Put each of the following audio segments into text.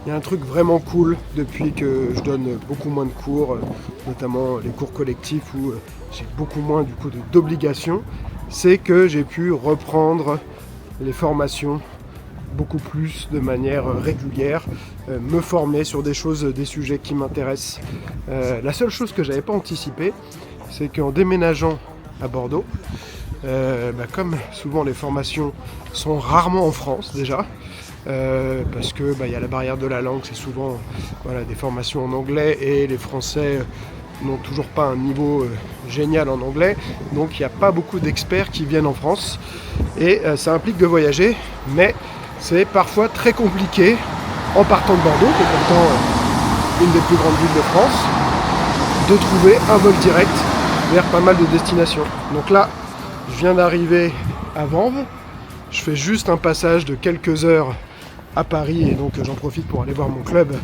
Il y a un truc vraiment cool depuis que je donne beaucoup moins de cours, notamment les cours collectifs où j'ai beaucoup moins du coup d'obligations, c'est que j'ai pu reprendre les formations beaucoup plus de manière régulière, me former sur des choses, des sujets qui m'intéressent. La seule chose que j'avais pas anticipé, c'est qu'en déménageant à Bordeaux, comme souvent les formations sont rarement en France déjà, parce que y a la barrière de la langue, c'est souvent des formations en anglais et les Français n'ont toujours pas un niveau génial en anglais, donc il n'y a pas beaucoup d'experts qui viennent en France et ça implique de voyager, mais c'est parfois très compliqué en partant de Bordeaux, qui est pourtant une des plus grandes villes de France, de trouver un vol direct vers pas mal de destinations. Donc là, je viens d'arriver à Vanves, je fais juste un passage de quelques heures à Paris et donc j'en profite pour aller voir mon club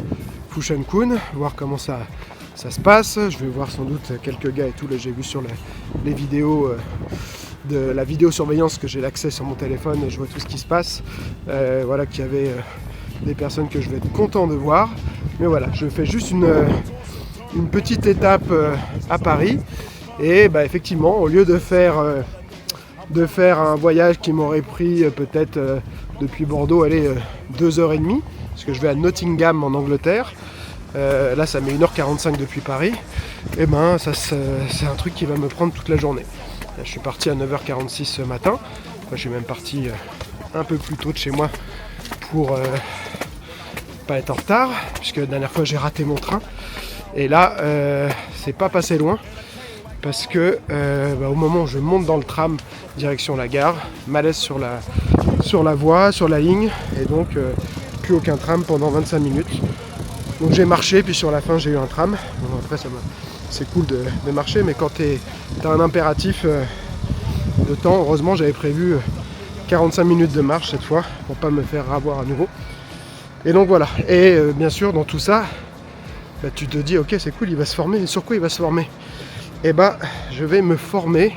Fushenkun, voir comment ça se passe. Je vais voir sans doute quelques gars et tout. Là, j'ai vu sur les vidéos de la vidéosurveillance que j'ai l'accès sur mon téléphone, je vois tout ce qui se passe. Qu'il y avait des personnes que je vais être content de voir. Mais voilà, je fais juste une petite étape à Paris. Et effectivement, au lieu de faire un voyage qui m'aurait pris peut-être depuis Bordeaux, 2h30, parce que je vais à Nottingham en Angleterre. Là, ça met 1h45 depuis Paris. Et c'est un truc qui va me prendre toute la journée. Là, je suis parti à 9h46 ce matin. Enfin, je suis même parti un peu plus tôt de chez moi pour pas être en retard, puisque la dernière fois j'ai raté mon train. Et là, c'est pas passé loin, parce que au moment où je monte dans le tram direction la gare, malaise sur la voie, sur la ligne, et donc plus aucun tram pendant 25 minutes. Donc j'ai marché, puis sur la fin j'ai eu un tram. Bon, après c'est cool de marcher, mais quand t'as un impératif de temps, heureusement j'avais prévu 45 minutes de marche cette fois, pour pas me faire avoir à nouveau. Et donc voilà, et bien sûr dans tout ça, tu te dis ok c'est cool, il va se former, et sur quoi il va se former? Je vais me former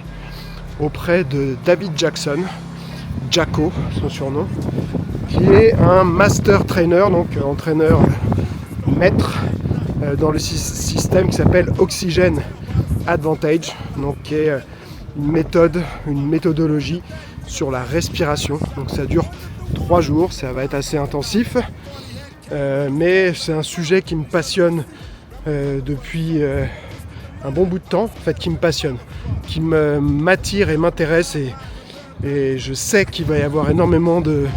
auprès de David Jackson, Jacko, son surnom, qui est un master trainer, donc entraîneur maître dans le système qui s'appelle Oxygen Advantage, donc qui est une méthodologie sur la respiration. Donc ça dure 3 jours, ça va être assez intensif, mais c'est un sujet qui me passionne depuis un bon bout de temps, en fait, qui me passionne, qui m'attire et m'intéresse, et je sais qu'il va y avoir énormément de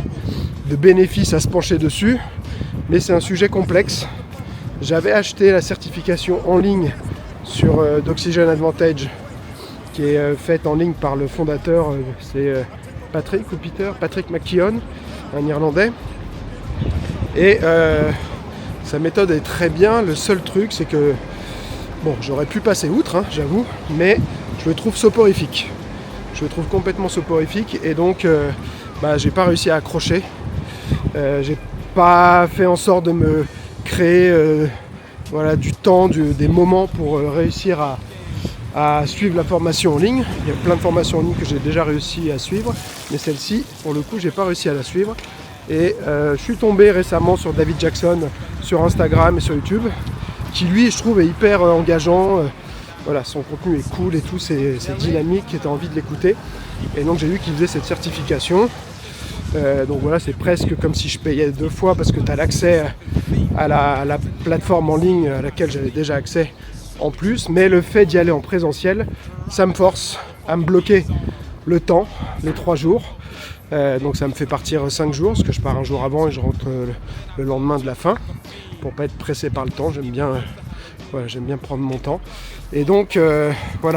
bénéfices à se pencher dessus, mais c'est un sujet complexe. J'avais acheté la certification en ligne sur d'Oxygen Advantage, qui est faite en ligne par le fondateur, c'est Patrick McKeown, un Irlandais. Et sa méthode est très bien. Le seul truc, c'est que j'aurais pu passer outre, j'avoue, mais je le trouve soporifique. Je le trouve complètement soporifique, et donc j'ai pas réussi à accrocher. J'ai pas fait en sorte de me créer du temps, des moments pour réussir à suivre la formation en ligne. Il y a plein de formations en ligne que j'ai déjà réussi à suivre, mais celle-ci, pour le coup, j'ai pas réussi à la suivre. Et je suis tombé récemment sur David Jackson sur Instagram et sur YouTube, qui lui, je trouve, est hyper engageant. Son contenu est cool et tout, c'est dynamique, et t'as envie de l'écouter. Et donc j'ai vu qu'il faisait cette certification. C'est presque comme si je payais 2 fois, parce que tu as l'accès à la plateforme en ligne à laquelle j'avais déjà accès en plus, mais le fait d'y aller en présentiel, ça me force à me bloquer le temps, les 3 jours. Donc ça me fait partir 5 jours, parce que je pars un jour avant et je rentre le lendemain de la fin, pour pas être pressé par le temps. J'aime bien prendre mon temps. Et donc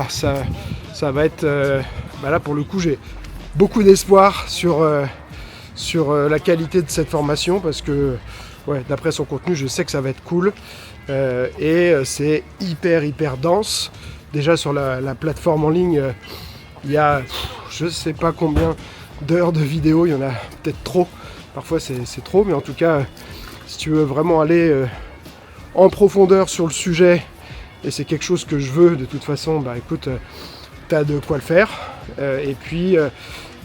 ça va être là pour le coup, j'ai beaucoup d'espoir sur la qualité de cette formation, parce que d'après son contenu, je sais que ça va être cool, et c'est hyper dense. Déjà sur la plateforme en ligne, il y a je sais pas combien d'heures de vidéos, il y en a peut-être trop, parfois c'est trop, mais en tout cas si tu veux vraiment aller en profondeur sur le sujet, et c'est quelque chose que je veux de toute façon, écoute, t'as de quoi le faire. Et puis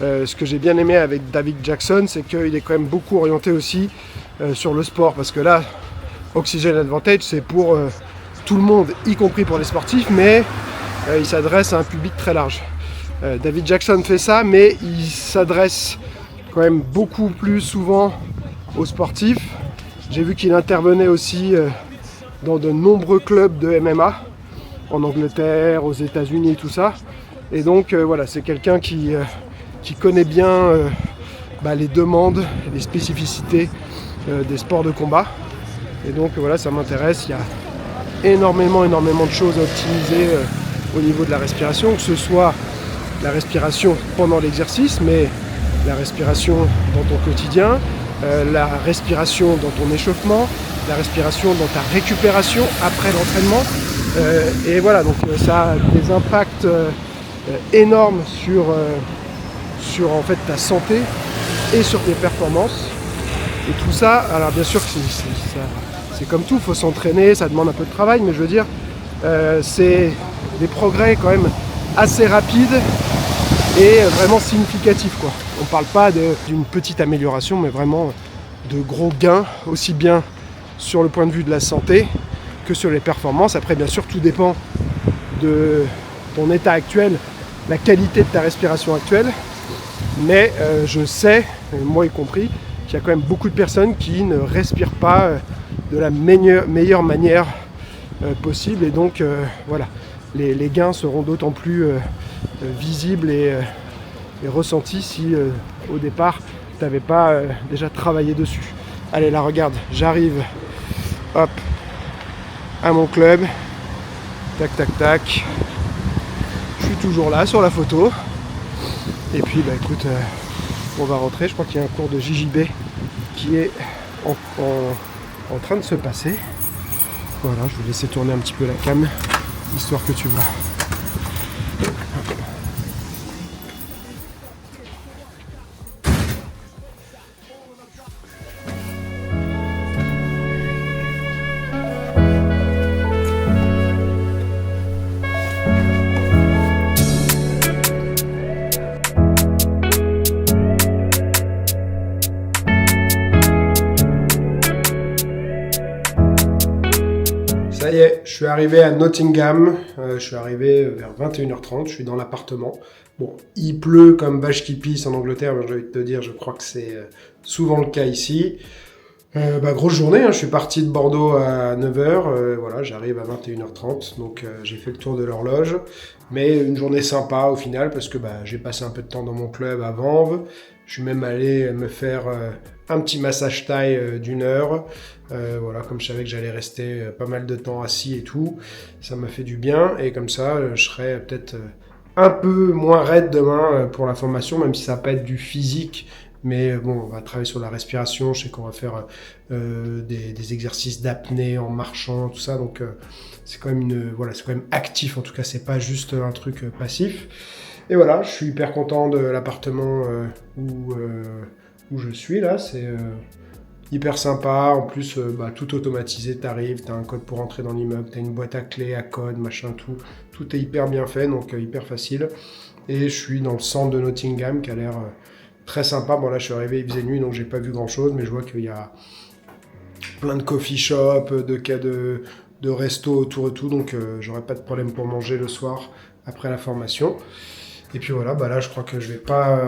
ce que j'ai bien aimé avec David Jackson, c'est qu'il est quand même beaucoup orienté aussi sur le sport, parce que là, Oxygen Advantage, c'est pour tout le monde, y compris pour les sportifs, mais il s'adresse à un public très large. David Jackson fait ça, mais il s'adresse quand même beaucoup plus souvent aux sportifs. J'ai vu qu'il intervenait aussi dans de nombreux clubs de MMA, en Angleterre, aux États-Unis et tout ça. Et donc voilà, c'est quelqu'un qui connaît bien les demandes, les spécificités des sports de combat. Et donc voilà, ça m'intéresse. Il y a énormément de choses à optimiser au niveau de la respiration, que ce soit la respiration pendant l'exercice, mais la respiration dans ton quotidien, la respiration dans ton échauffement, la respiration dans ta récupération après l'entraînement. Et voilà, donc ça a des impacts énormes sur en fait ta santé et sur tes performances. Et tout ça, alors bien sûr que c'est comme tout, il faut s'entraîner, ça demande un peu de travail, mais je veux dire, c'est des progrès quand même assez rapides et vraiment significatifs, quoi. On ne parle pas d'une petite amélioration, mais vraiment de gros gains, aussi bien sur le point de vue de la santé que sur les performances. Après, bien sûr, tout dépend de ton état actuel, la qualité de ta respiration actuelle, mais je sais, moi y compris, qu'il y a quand même beaucoup de personnes qui ne respirent pas de la meilleure manière possible, et donc voilà, les gains seront d'autant plus visibles et ressentis si au départ tu n'avais pas déjà travaillé dessus. Allez, là regarde, j'arrive hop à mon club, tac tac tac, je suis toujours là sur la photo, et puis écoute, on va rentrer. Je crois qu'il y a un cours de JJB qui est en train de se passer. Voilà, je vais laisser tourner un petit peu la cam, histoire que tu vois. Ça y est, je suis arrivé à Nottingham, je suis arrivé vers 21h30, je suis dans l'appartement. Bon, il pleut comme vache qui pisse en Angleterre, mais j'ai envie de te dire, je crois que c'est souvent le cas ici. Grosse journée, hein, je suis parti de Bordeaux à 9h, voilà, j'arrive à 21h30, donc j'ai fait le tour de l'horloge. Mais une journée sympa au final, parce que j'ai passé un peu de temps dans mon club à Vanves. Je suis même allé me faire un petit massage thaï d'1 heure. Voilà, comme je savais que j'allais rester pas mal de temps assis et tout, ça m'a fait du bien, et comme ça je serai peut-être un peu moins raide demain pour la formation, même si ça va pas être du physique, mais bon, on va travailler sur la respiration. Je sais qu'on va faire des exercices d'apnée en marchant, tout ça, donc c'est quand même c'est quand même actif, en tout cas c'est pas juste un truc passif. Et voilà, je suis hyper content de l'appartement où je suis là, c'est hyper sympa. En plus, tout automatisé, t'arrives, t'as un code pour entrer dans l'immeuble, t'as une boîte à clés, à code, machin, tout est hyper bien fait, donc hyper facile. Et je suis dans le centre de Nottingham qui a l'air très sympa. Bon là, je suis arrivé, il faisait nuit, donc j'ai pas vu grand chose, mais je vois qu'il y a plein de coffee shops, de restos autour et tout, donc j'aurai pas de problème pour manger le soir après la formation. Et puis voilà, là je crois que je vais pas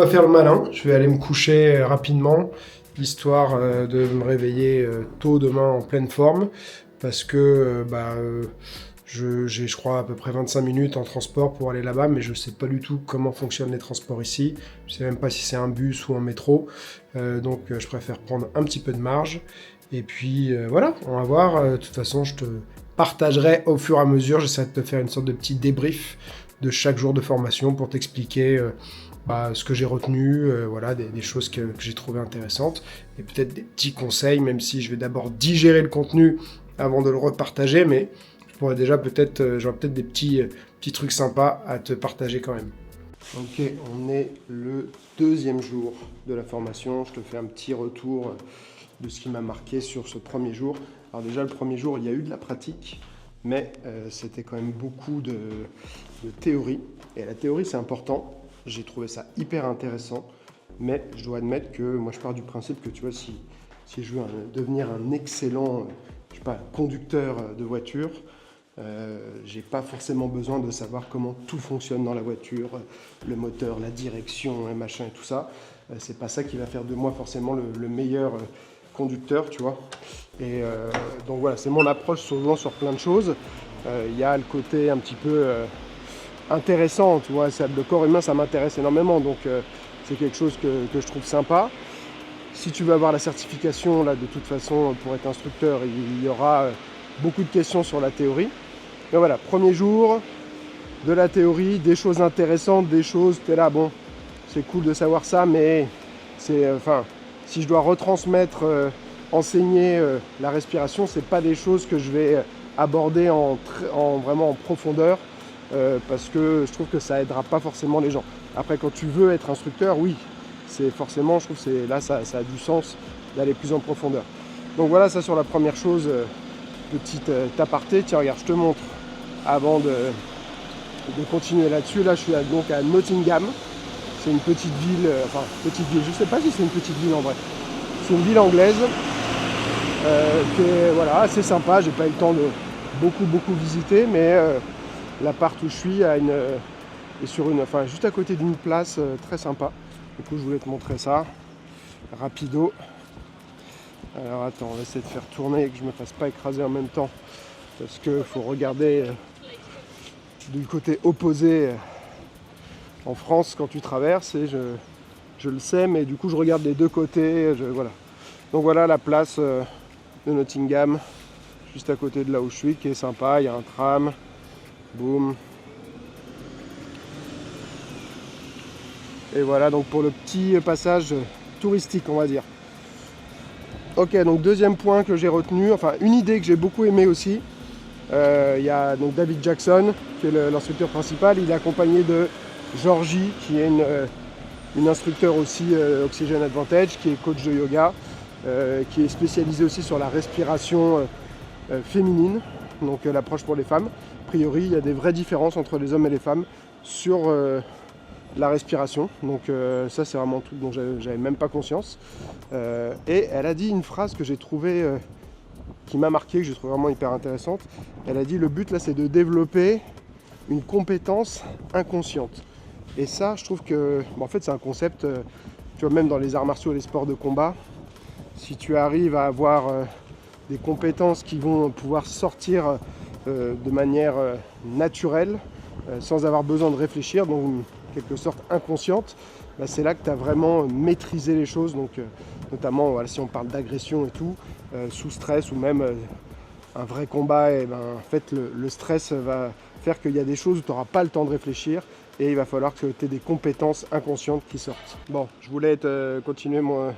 faire le malin, je vais aller me coucher rapidement, histoire de me réveiller tôt demain en pleine forme, parce que j'ai, je crois, à peu près 25 minutes en transport pour aller là-bas, mais je sais pas du tout comment fonctionnent les transports ici, je sais même pas si c'est un bus ou un métro, donc je préfère prendre un petit peu de marge, et puis voilà, on va voir. De toute façon je te partagerai au fur et à mesure, j'essaie de te faire une sorte de petit débrief de chaque jour de formation pour t'expliquer ce que j'ai retenu, voilà, des choses que j'ai trouvées intéressantes, et peut-être des petits conseils, même si je vais d'abord digérer le contenu avant de le repartager, mais je pourrais déjà j'aurai peut-être des petits trucs sympas à te partager quand même. Ok, on est le 2e jour de la formation, je te fais un petit retour de ce qui m'a marqué sur ce premier jour. Alors déjà, le premier jour, il y a eu de la pratique, mais c'était quand même beaucoup de théorie, et la théorie c'est important. J'ai trouvé ça hyper intéressant, mais je dois admettre que moi je pars du principe que tu vois, si si je veux devenir un excellent je sais pas, conducteur de voiture, j'ai pas forcément besoin de savoir comment tout fonctionne dans la voiture, le moteur, la direction, machin et tout ça. C'est pas ça qui va faire de moi forcément le meilleur conducteur, tu vois. Et donc voilà, c'est mon approche souvent sur plein de choses. Il y a le côté un petit peu intéressant, tu vois, le corps humain ça m'intéresse énormément, donc c'est quelque chose que je trouve sympa. Si tu veux avoir la certification, là de toute façon pour être instructeur, il y aura beaucoup de questions sur la théorie. Mais voilà, premier jour, de la théorie, des choses intéressantes, des choses, t'es là, bon, c'est cool de savoir ça, mais c'est, si je dois retransmettre, enseigner la respiration, c'est pas des choses que je vais aborder vraiment en profondeur, parce que je trouve que ça aidera pas forcément les gens. Après, quand tu veux être instructeur, oui, c'est forcément, je trouve que là, ça a du sens d'aller plus en profondeur. Donc voilà, ça sur la première chose, petite aparté. Tiens, regarde, je te montre avant de continuer là-dessus. Là, je suis donc à Nottingham. C'est une petite ville, petite ville, je sais pas si c'est une petite ville en vrai. C'est une ville anglaise qui est voilà, assez sympa. J'ai pas eu le temps de beaucoup visiter, mais l'appart où je suis est juste à côté d'une place très sympa. Du coup, je voulais te montrer ça, rapido. Alors attends, on va essayer de faire tourner et que je me fasse pas écraser en même temps, parce que faut regarder du côté opposé en France quand tu traverses, et je le sais, mais du coup je regarde les deux côtés. Voilà. Donc voilà la place de Nottingham, juste à côté de là où je suis, qui est sympa. Il y a un tram, boum. Et voilà donc pour le petit passage touristique, on va dire. Ok, donc deuxième point que j'ai retenu, enfin une idée que j'ai beaucoup aimée aussi. Il y a donc David Jackson qui est l'instructeur principal. Il est accompagné de Georgie qui est une instructeur aussi Oxygen Advantage, qui est coach de yoga, qui est spécialisée aussi sur la respiration féminine, donc l'approche pour les femmes. A priori, il y a des vraies différences entre les hommes et les femmes sur la respiration, donc ça c'est vraiment un truc dont j'avais même pas conscience. Et elle a dit une phrase que j'ai trouvée qui m'a marqué, que j'ai trouvé vraiment hyper intéressante. Elle a dit: le but là c'est de développer une compétence inconsciente. Et ça, je trouve que en fait c'est un concept, tu vois, même dans les arts martiaux et les sports de combat, si tu arrives à avoir des compétences qui vont pouvoir sortir de manière naturelle, sans avoir besoin de réfléchir, donc quelque sorte inconsciente, bah, c'est là que tu as vraiment maîtrisé les choses. Donc notamment voilà, si on parle d'agression et tout, sous stress ou même un vrai combat, et ben, en fait le stress va faire qu'il y a des choses où tu n'auras pas le temps de réfléchir, et il va falloir que tu aies des compétences inconscientes qui sortent. Bon, je voulais continuer mon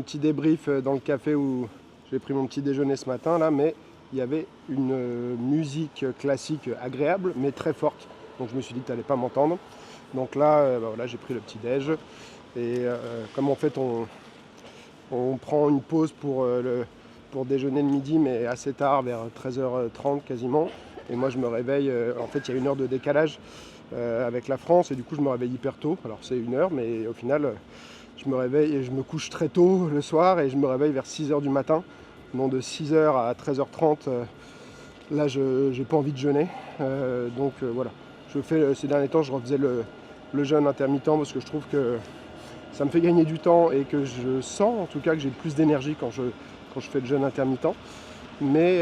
petit débrief dans le café où j'ai pris mon petit déjeuner ce matin là, mais il y avait une musique classique agréable mais très forte, donc je me suis dit que tu n'allais pas m'entendre. Donc là, voilà, j'ai pris le petit déj, et comme en fait on prend une pause pour déjeuner le midi, mais assez tard, vers 13h30 quasiment, et moi je me réveille, en fait il y a 1 heure de décalage avec la France, et du coup je me réveille hyper tôt. Alors c'est 1 heure, mais au final je me réveille et je me couche très tôt le soir, et je me réveille vers 6h du matin. Donc de 6h à 13h30, là j'ai pas envie de jeûner, donc voilà. Je fais ces derniers temps, je refaisais le jeûne intermittent, parce que je trouve que ça me fait gagner du temps, et que je sens en tout cas que j'ai plus d'énergie quand je fais le jeûne intermittent. Mais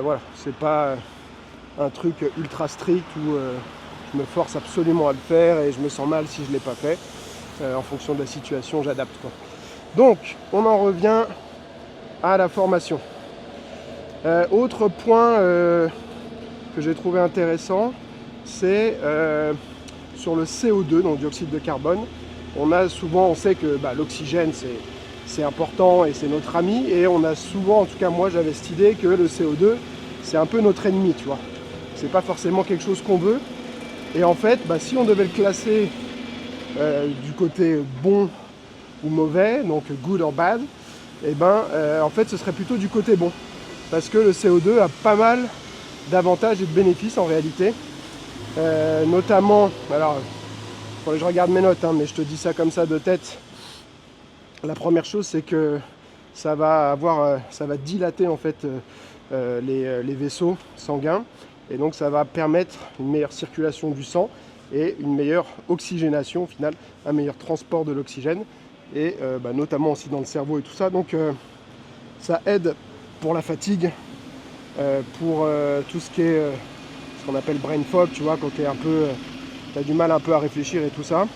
voilà, c'est pas un truc ultra strict où je me force absolument à le faire et je me sens mal si je ne l'ai pas fait. En fonction de la situation, j'adapte, quoi. Donc, on en revient à la formation. Autre point que j'ai trouvé intéressant, c'est sur le CO2, donc dioxyde de carbone. On sait que l'oxygène c'est important et c'est notre ami, et on a souvent, en tout cas moi j'avais cette idée que le CO2 c'est un peu notre ennemi, tu vois. C'est pas forcément quelque chose qu'on veut, et en fait si on devait le classer du côté bon ou mauvais, donc good or bad, et en fait ce serait plutôt du côté bon, parce que le CO2 a pas mal d'avantages et de bénéfices en réalité, notamment, alors je regarde mes notes, mais je te dis ça comme ça de tête. La première chose, c'est que ça va dilater en fait les vaisseaux sanguins, et donc ça va permettre une meilleure circulation du sang et une meilleure oxygénation au final, un meilleur transport de l'oxygène, et notamment aussi dans le cerveau et tout ça. Donc ça aide pour la fatigue, pour tout ce qui est ce qu'on appelle brain fog, tu vois, quand tu es un peu, t'as du mal un peu à réfléchir et tout ça.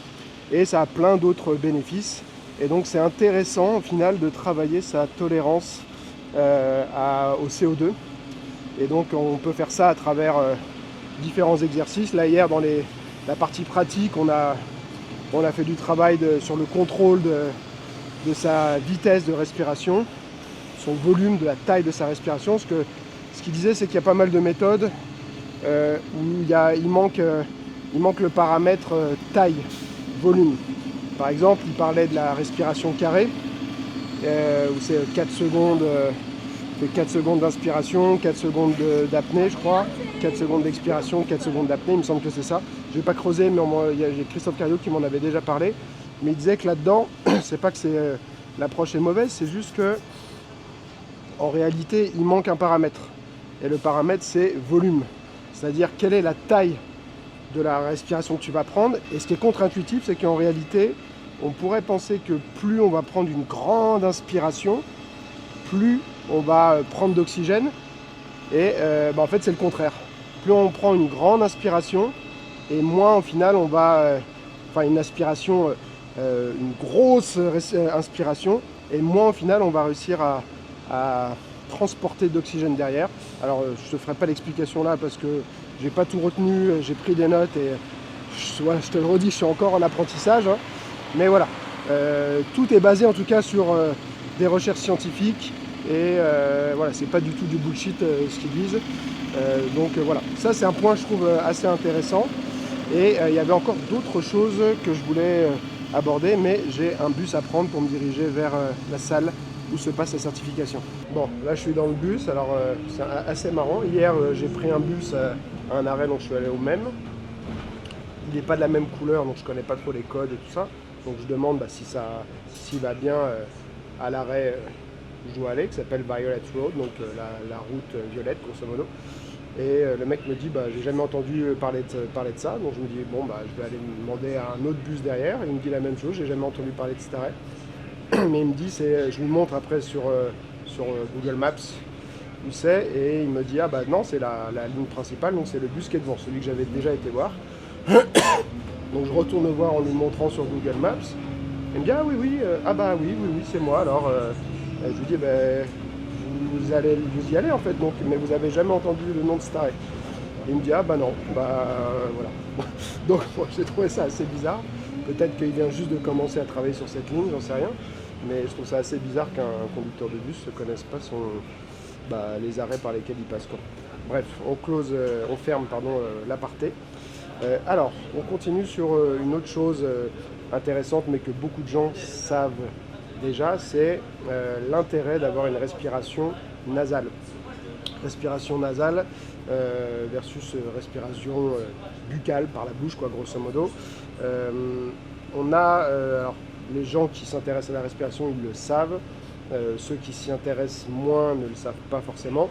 Et ça a plein d'autres bénéfices. Et donc c'est intéressant au final de travailler sa tolérance au CO2. Et donc on peut faire ça à travers différents exercices. Là hier dans la partie pratique, on a fait du travail sur le contrôle de sa vitesse de respiration, son volume, de la taille de sa respiration. Ce qu'il disait, c'est qu'il y a pas mal de méthodes où il manque le paramètre taille, volume. Par exemple, il parlait de la respiration carrée, où c'est 4 secondes, 4 secondes d'inspiration, 4 secondes d'apnée, je crois, 4 secondes d'expiration, 4 secondes d'apnée, il me semble que c'est ça. Je ne vais pas creuser, mais j'ai Christophe Cario qui m'en avait déjà parlé. Mais il disait que là-dedans, c'est pas que l'approche est mauvaise, c'est juste que en réalité, il manque un paramètre. Et le paramètre, c'est volume. C'est-à-dire quelle est la taille de la respiration que tu vas prendre. Et ce qui est contre-intuitif, c'est qu'en réalité, on pourrait penser que plus on va prendre une grande inspiration, plus on va prendre d'oxygène. Et en fait, c'est le contraire. Plus on prend une grande inspiration, et moins au final, on va... une aspiration, une grosse inspiration, et moins au final, on va réussir à transporter d'oxygène derrière. Alors je te ferai pas l'explication là parce que j'ai pas tout retenu, j'ai pris des notes et je te le redis, je suis encore en apprentissage, hein. Mais voilà, tout est basé en tout cas sur des recherches scientifiques, et voilà, c'est pas du tout du bullshit ce qu'ils disent. Donc voilà, ça c'est un point je trouve assez intéressant, et il y avait encore d'autres choses que je voulais aborder, mais j'ai un bus à prendre pour me diriger vers la salle où se passe la certification. Bon, là je suis dans le bus, alors c'est assez marrant. Hier j'ai pris un bus à un arrêt, donc je suis allé au même. Il n'est pas de la même couleur, donc je connais pas trop les codes et tout ça. Donc je demande s'il va bien à l'arrêt où je dois aller, qui s'appelle Violet Road, donc la route violette grosso modo. Et le mec me dit, j'ai jamais entendu parler de ça, donc je me dis, je vais aller me demander à un autre bus derrière. Il me dit la même chose, j'ai jamais entendu parler de cet arrêt. Mais il me dit, je lui montre après sur Google Maps où c'est, et il me dit, non, c'est la ligne principale, donc c'est le bus qui est devant, celui que j'avais déjà été voir. Donc je retourne le voir en lui montrant sur Google Maps. Il me dit, oui, c'est moi. Alors je lui dis, vous y allez en fait, donc, mais vous avez jamais entendu le nom de cet arrêt. Il me dit, non, voilà. Donc j'ai trouvé ça assez bizarre. Peut-être qu'il vient juste de commencer à travailler sur cette ligne, j'en sais rien. Mais je trouve ça assez bizarre qu'un conducteur de bus ne connaisse pas les arrêts par lesquels il passe. Bref, on ferme l'aparté. Alors, on continue sur une autre chose intéressante, mais que beaucoup de gens savent déjà, c'est l'intérêt d'avoir une respiration nasale. Respiration nasale versus respiration buccale par la bouche, grosso modo. Alors, les gens qui s'intéressent à la respiration, ils le savent. Ceux qui s'y intéressent moins ne le savent pas forcément.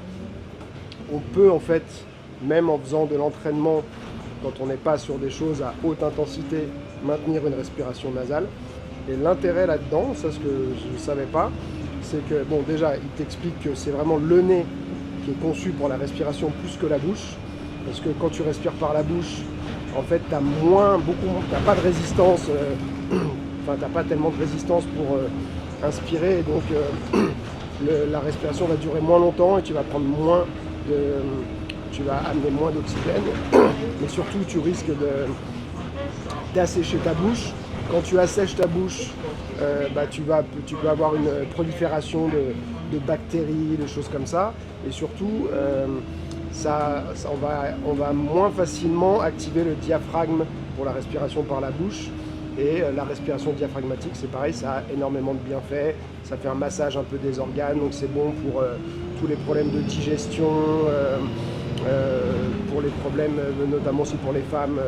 On peut en fait, même en faisant de l'entraînement, quand on n'est pas sur des choses à haute intensité, maintenir une respiration nasale. Et l'intérêt là-dedans, ça ce que je ne savais pas, c'est que, déjà, il t'explique que c'est vraiment le nez qui est conçu pour la respiration plus que la bouche. Parce que quand tu respires par la bouche, en fait, t'as pas de résistance, t'as pas tellement de résistance pour inspirer, et donc la respiration va durer moins longtemps et tu vas tu vas amener moins d'oxygène, mais surtout tu risques d'assécher ta bouche. Quand tu assèches ta bouche, tu peux avoir une prolifération de bactéries, de choses comme ça, et surtout on va moins facilement activer le diaphragme pour la respiration par la bouche. Et la respiration diaphragmatique, c'est pareil, ça a énormément de bienfaits, ça fait un massage un peu des organes, donc c'est bon pour tous les problèmes de digestion, pour les problèmes, notamment aussi pour les femmes,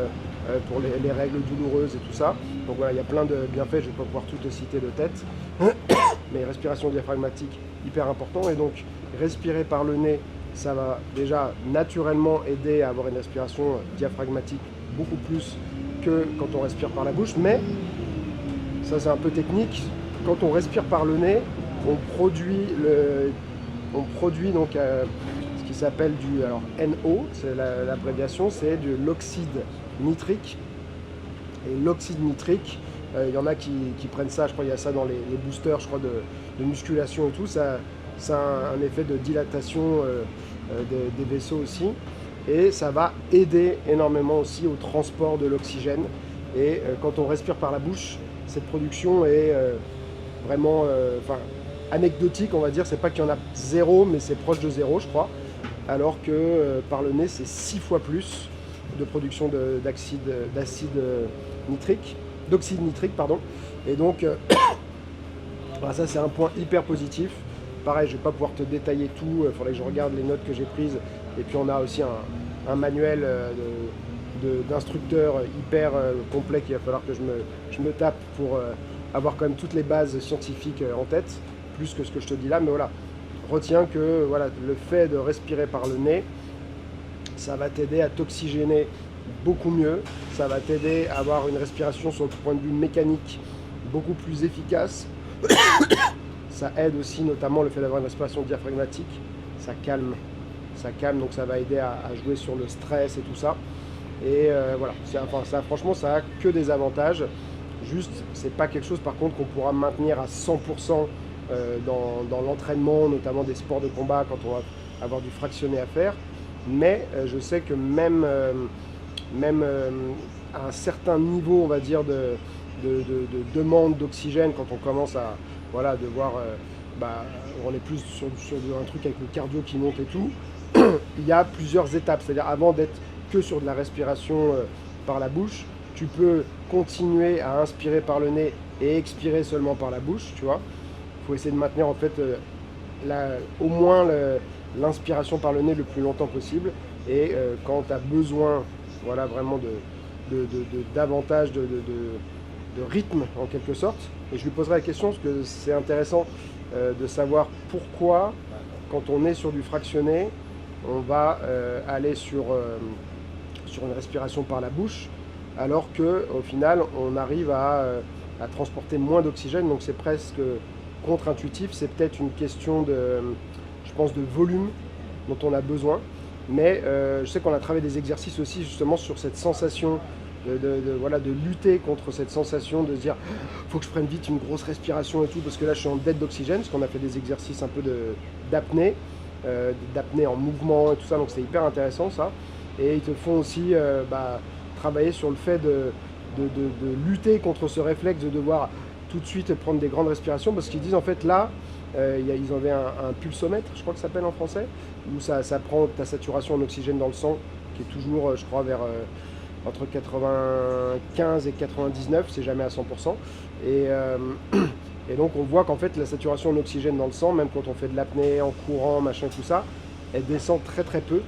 pour les règles douloureuses et tout ça. Donc voilà, il y a plein de bienfaits, je ne vais pas pouvoir tout te citer de tête. mais respiration diaphragmatique, hyper important. Et donc, respirer par le nez, ça va déjà naturellement aider à avoir une respiration diaphragmatique beaucoup plus que quand on respire par la bouche. Mais, ça c'est un peu technique, quand on respire par le nez, on produit donc ce qui s'appelle alors NO, c'est l'abréviation, c'est de l'oxyde nitrique. Et l'oxyde nitrique, il y en a qui prennent ça, je crois qu'il y a ça dans les boosters, je crois, de musculation et tout, ça a un effet de dilatation des vaisseaux aussi, et ça va aider énormément aussi au transport de l'oxygène. Et quand on respire par la bouche, cette production est vraiment anecdotique, on va dire. C'est pas qu'il y en a zéro, mais c'est proche de zéro, je crois, alors que par le nez, c'est 6 fois plus de production d'oxyde nitrique, pardon. Et donc, ça c'est un point hyper positif. Pareil, je vais pas pouvoir te détailler tout, il faudrait que je regarde les notes que j'ai prises. Et puis on a aussi un manuel d'instructeur hyper complet qu'il va falloir que je me tape pour avoir quand même toutes les bases scientifiques en tête, plus que ce que je te dis là. Mais voilà, retiens que voilà, le fait de respirer par le nez, ça va t'aider à t'oxygéner beaucoup mieux, ça va t'aider à avoir une respiration sur le point de vue mécanique beaucoup plus efficace. Ça aide aussi, notamment le fait d'avoir une respiration diaphragmatique, ça calme, donc ça va aider à jouer sur le stress et tout ça. Et voilà, ça, franchement, ça a que des avantages. Juste, c'est pas quelque chose par contre qu'on pourra maintenir à 100% dans l'entraînement, notamment des sports de combat, quand on va avoir du fractionné à faire. Mais je sais que même à un certain niveau, on va dire, de demande d'oxygène, quand on commence à devoir, on est plus sur un truc avec le cardio qui monte et tout, il y a plusieurs étapes. C'est-à-dire, avant d'être que sur de la respiration par la bouche, tu peux continuer à inspirer par le nez et expirer seulement par la bouche, tu vois. Il faut essayer de maintenir en fait au moins l'inspiration par le nez le plus longtemps possible. Et quand tu as besoin vraiment davantage de rythme en quelque sorte, et je lui poserai la question parce que c'est intéressant de savoir pourquoi quand on est sur du fractionné, on va aller sur une respiration par la bouche, alors qu'au final, on arrive à transporter moins d'oxygène, donc c'est presque contre-intuitif. C'est peut-être une question je pense, de volume dont on a besoin, mais je sais qu'on a travaillé des exercices aussi justement sur cette sensation de lutter contre cette sensation de se dire faut que je prenne vite une grosse respiration et tout, parce que là je suis en dette d'oxygène, parce qu'on a fait des exercices un peu d'apnée en mouvement et tout ça, donc c'est hyper intéressant ça. Et ils te font aussi travailler sur le fait de lutter contre ce réflexe de devoir tout de suite prendre des grandes respirations, parce qu'ils disent en fait là, ils avaient un pulsomètre, je crois que ça s'appelle en français, où ça prend ta saturation en oxygène dans le sang, qui est toujours, je crois, vers entre 95 et 99, c'est jamais à 100%. Et donc on voit qu'en fait la saturation en oxygène dans le sang, même quand on fait de l'apnée, en courant, machin, tout ça, elle descend très très peu.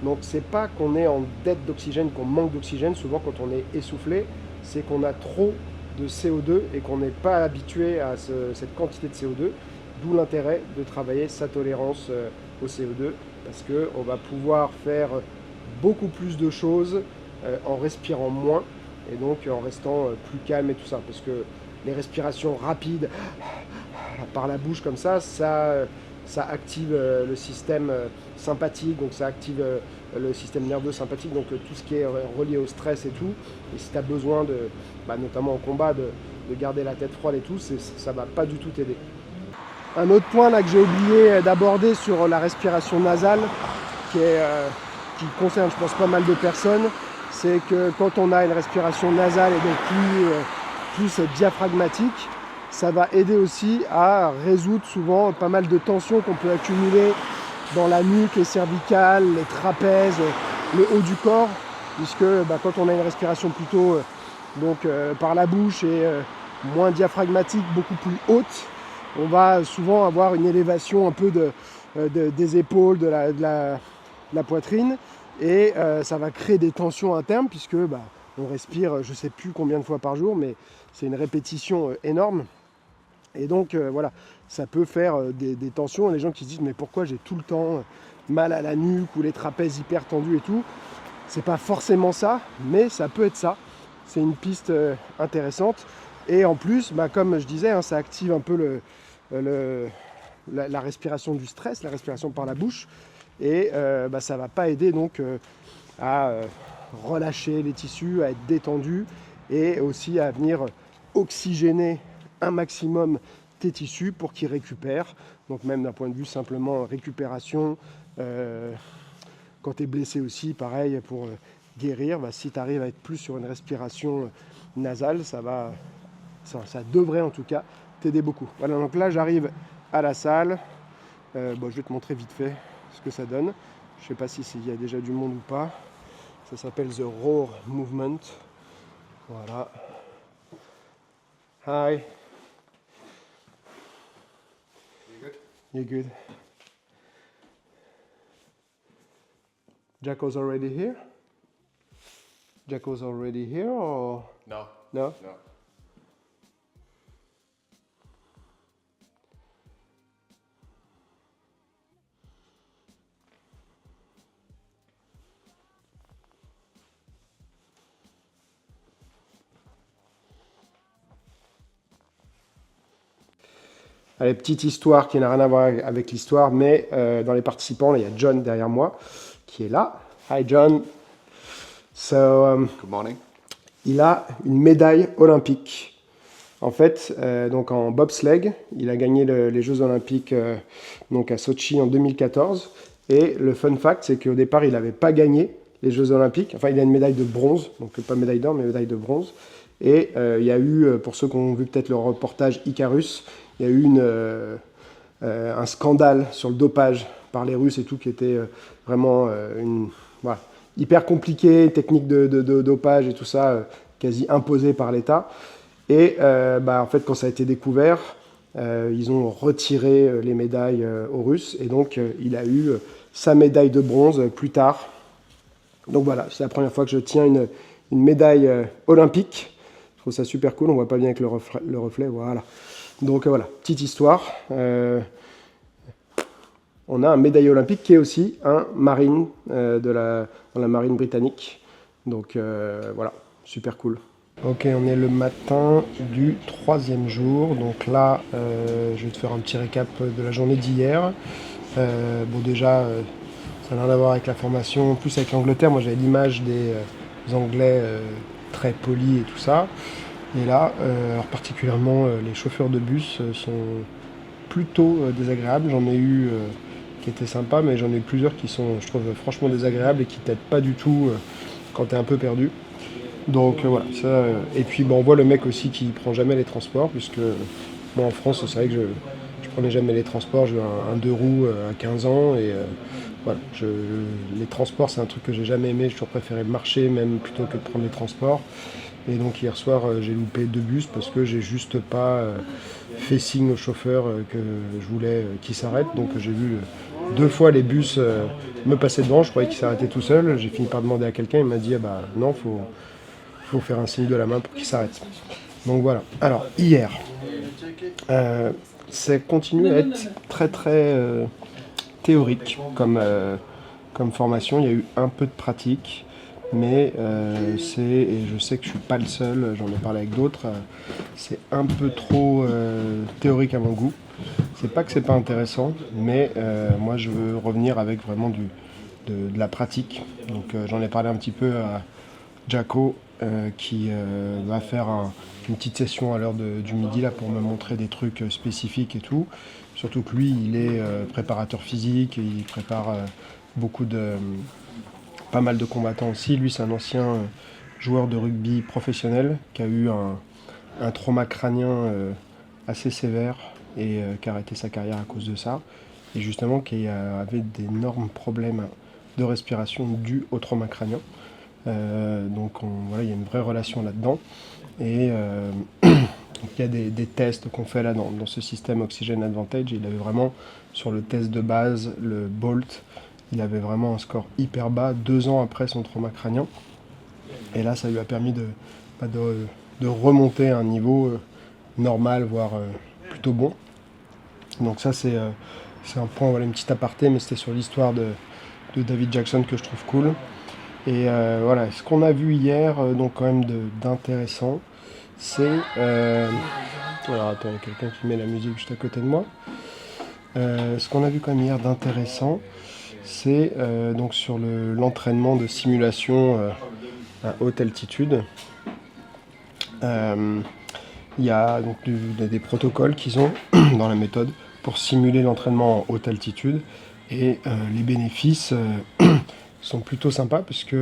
Donc c'est pas qu'on est en dette d'oxygène, qu'on manque d'oxygène, souvent quand on est essoufflé, c'est qu'on a trop de CO2 et qu'on n'est pas habitué à cette quantité de CO2, d'où l'intérêt de travailler sa tolérance au CO2, parce qu'on va pouvoir faire beaucoup plus de choses en respirant moins, et donc en restant plus calme et tout ça, parce que les respirations rapides par la bouche comme ça active le système sympathique, donc ça active le système nerveux sympathique, donc tout ce qui est relié au stress et tout. Et si tu as besoin notamment en combat, de garder la tête froide et tout, ça va pas du tout t'aider. Un autre point là que j'ai oublié d'aborder sur la respiration nasale, qui concerne, je pense, pas mal de personnes, c'est que quand on a une respiration nasale et donc plus diaphragmatique, ça va aider aussi à résoudre souvent pas mal de tensions qu'on peut accumuler dans la nuque, les cervicales, les trapèzes, le haut du corps, puisque quand on a une respiration plutôt par la bouche et moins diaphragmatique, beaucoup plus haute, on va souvent avoir une élévation un peu des épaules, de la poitrine, et ça va créer des tensions internes, puisque on respire je ne sais plus combien de fois par jour, mais c'est une répétition énorme. Et donc voilà, ça peut faire des tensions. Les gens qui se disent mais pourquoi j'ai tout le temps mal à la nuque ou les trapèzes hyper tendus et tout. C'est pas forcément ça, mais ça peut être ça. C'est une piste intéressante. Et en plus, comme je disais, ça active un peu la respiration du stress, la respiration par la bouche. Et ça va pas aider donc à relâcher les tissus, à être détendu et aussi à venir oxygéner un maximum tes tissus pour qu'ils récupèrent. Donc même d'un point de vue simplement récupération, quand tu es blessé aussi, pareil, pour guérir, si tu arrives à être plus sur une respiration nasale, ça devrait en tout cas t'aider beaucoup. Voilà, donc là j'arrive à la salle. Je vais te montrer vite fait ce que ça donne. Je ne sais pas s'il y a déjà du monde ou pas. Ça s'appelle The Roar Movement. Voilà. Hi. You're good. Jacko's already here? Jacko's already here or? No. No? No. Allez, petite histoire qui n'a rien à voir avec l'histoire, mais dans les participants, là, il y a John derrière moi qui est là. Hi John. So, Good morning. il a une médaille olympique. En fait, donc en bobsleigh, il a gagné les Jeux olympiques donc à Sochi en 2014. Et le fun fact, c'est qu'au départ, il n'avait pas gagné les Jeux olympiques. Enfin, il a une médaille de bronze, donc pas médaille d'or, mais médaille de bronze. Et il y a eu, pour ceux qui ont vu peut-être le reportage Icarus, il y a eu un scandale sur le dopage par les Russes et tout, qui était vraiment voilà, hyper compliqué, technique de dopage et tout ça, quasi imposée par l'État. Et en fait, quand ça a été découvert, ils ont retiré les médailles aux Russes. Et donc, il a eu sa médaille de bronze plus tard. Donc voilà, c'est la première fois que je tiens une médaille olympique. Je trouve ça super cool. On voit pas bien avec le reflet. Voilà. Donc voilà, petite histoire. On a un médaillé olympique qui est aussi un marine dans la marine britannique. Donc voilà, super cool. Ok, on est le matin du 3e jour. Donc là, je vais te faire un petit récap de la journée d'hier. Déjà, ça n'a rien à voir avec la formation, plus avec l'Angleterre. Moi, j'avais l'image des Anglais très polis et tout ça. Et là, alors particulièrement, les chauffeurs de bus sont plutôt désagréables. J'en ai eu qui étaient sympas, mais j'en ai eu plusieurs qui sont, je trouve, franchement désagréables et qui t'aident pas du tout quand tu es un peu perdu. Donc voilà, ça, et puis on voit le mec aussi qui prend jamais les transports, puisque moi en France, c'est vrai que je prenais jamais les transports. J'ai eu un 2 roues à 15 ans et voilà, les transports, c'est un truc que j'ai jamais aimé. J'ai toujours préféré marcher même plutôt que de prendre les transports. Et donc hier soir, j'ai loupé 2 bus parce que j'ai juste pas fait signe au chauffeur que je voulais qu'il s'arrête. Donc j'ai vu 2 fois les bus me passer devant. Je croyais qu'il s'arrêtait tout seul. J'ai fini par demander à quelqu'un. Il m'a dit non, faut faire un signe de la main pour qu'il s'arrête. Donc voilà. Alors hier, ça continue à être très très théorique comme formation. Il y a eu un peu de pratique. Mais et je sais que je suis pas le seul, j'en ai parlé avec d'autres, c'est un peu trop théorique à mon goût. C'est pas que c'est pas intéressant, mais moi je veux revenir avec vraiment de la pratique. Donc j'en ai parlé un petit peu à Jacko qui va faire une petite session à l'heure du midi là pour me montrer des trucs spécifiques et tout. Surtout que lui il est préparateur physique, et il prépare pas mal de combattants aussi. Lui, c'est un ancien joueur de rugby professionnel qui a eu un trauma crânien assez sévère et qui a arrêté sa carrière à cause de ça. Et justement, qui avait d'énormes problèmes de respiration dus au trauma crânien. Donc voilà, il y a une vraie relation là-dedans. Et il y a des tests qu'on fait là dans ce système Oxygen Advantage. Il avait vraiment, sur le test de base, le Bolt, il avait vraiment un score hyper bas 2 ans après son trauma crânien. Et là, ça lui a permis de remonter à un niveau normal, voire plutôt bon. Donc ça c'est un point, voilà, une petite aparté, mais c'était sur l'histoire de David Jackson que je trouve cool. Et voilà, ce qu'on a vu hier, donc quand même d'intéressant, c'est... alors attends, il y a quelqu'un qui met la musique juste à côté de moi. Ce qu'on a vu quand même hier d'intéressant, c'est donc sur l'entraînement de simulation à haute altitude. Il y a donc des protocoles qu'ils ont dans la méthode pour simuler l'entraînement en haute altitude. Et les bénéfices sont plutôt sympas puisque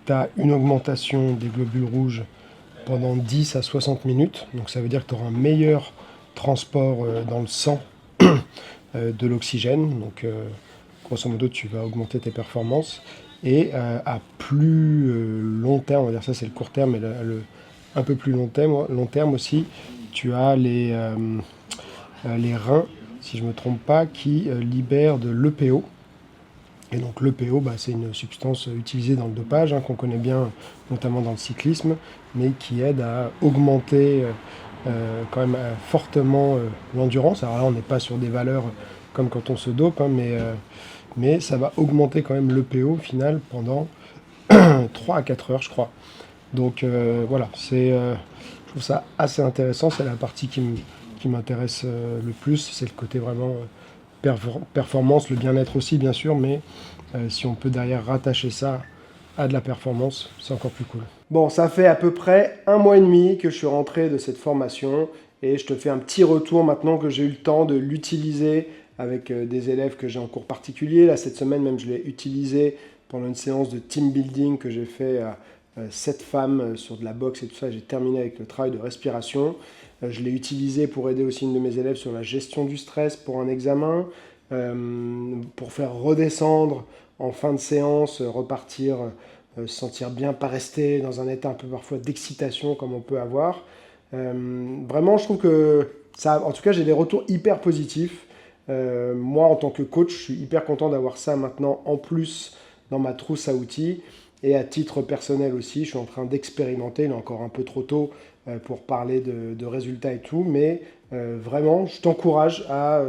tu as une augmentation des globules rouges pendant 10 à 60 minutes. Donc ça veut dire que tu auras un meilleur transport dans le sang de l'oxygène. Donc grosso modo, tu vas augmenter tes performances. Et à plus long terme, on va dire ça c'est le court terme, mais un peu plus long terme aussi, tu as les reins, si je ne me trompe pas, qui libèrent de l'EPO. Et donc l'EPO, c'est une substance utilisée dans le dopage, qu'on connaît bien, notamment dans le cyclisme, mais qui aide à augmenter quand même fortement l'endurance. Alors là, on n'est pas sur des valeurs comme quand on se dope, mais ça va augmenter quand même l'EPO au final pendant 3 à 4 heures, je crois. Donc voilà, je trouve ça assez intéressant. C'est la partie qui m'intéresse le plus. C'est le côté vraiment performance, le bien-être aussi bien sûr, mais si on peut derrière rattacher ça à de la performance, c'est encore plus cool. Bon, ça fait à peu près 1 mois et demi que je suis rentré de cette formation et je te fais un petit retour maintenant que j'ai eu le temps de l'utiliser avec des élèves que j'ai en cours particulier. Là, cette semaine même, je l'ai utilisé pendant une séance de team building que j'ai fait à 7 femmes sur de la boxe et tout ça. J'ai terminé avec le travail de respiration. Je l'ai utilisé pour aider aussi une de mes élèves sur la gestion du stress pour un examen, pour faire redescendre en fin de séance, repartir, se sentir bien, pas rester dans un état un peu parfois d'excitation comme on peut avoir. Vraiment, je trouve que ça, en tout cas, j'ai des retours hyper positifs. Moi, en tant que coach, je suis hyper content d'avoir ça maintenant en plus dans ma trousse à outils. Et à titre personnel aussi, je suis en train d'expérimenter, il est encore un peu trop tôt pour parler de résultats et tout, mais vraiment, je t'encourage à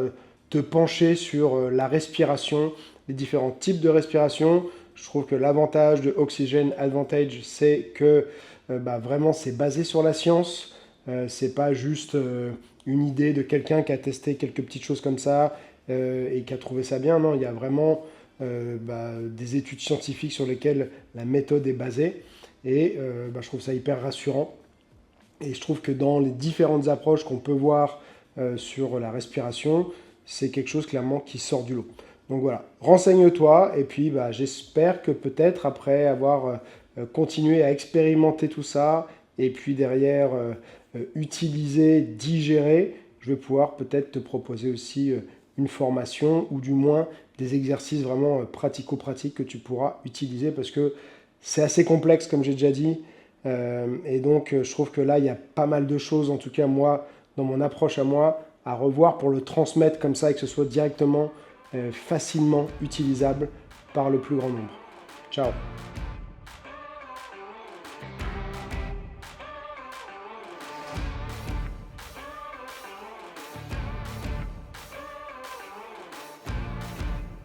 te pencher sur la respiration, les différents types de respiration. Je trouve que l'avantage de Oxygen Advantage, c'est que vraiment c'est basé sur la science. C'est pas juste une idée de quelqu'un qui a testé quelques petites choses comme ça et qui a trouvé ça bien. Non, il y a vraiment des études scientifiques sur lesquelles la méthode est basée. Et je trouve ça hyper rassurant. Et je trouve que dans les différentes approches qu'on peut voir sur la respiration, c'est quelque chose clairement qui sort du lot. Donc voilà, renseigne-toi et puis j'espère que peut-être après avoir continué à expérimenter tout ça et puis derrière utiliser, digérer, je vais pouvoir peut-être te proposer aussi une formation ou du moins des exercices vraiment pratico-pratiques que tu pourras utiliser parce que c'est assez complexe comme j'ai déjà dit. Et donc je trouve que là il y a pas mal de choses, en tout cas moi, dans mon approche à moi, à revoir pour le transmettre comme ça et que ce soit directement facilement utilisable par le plus grand nombre. Ciao.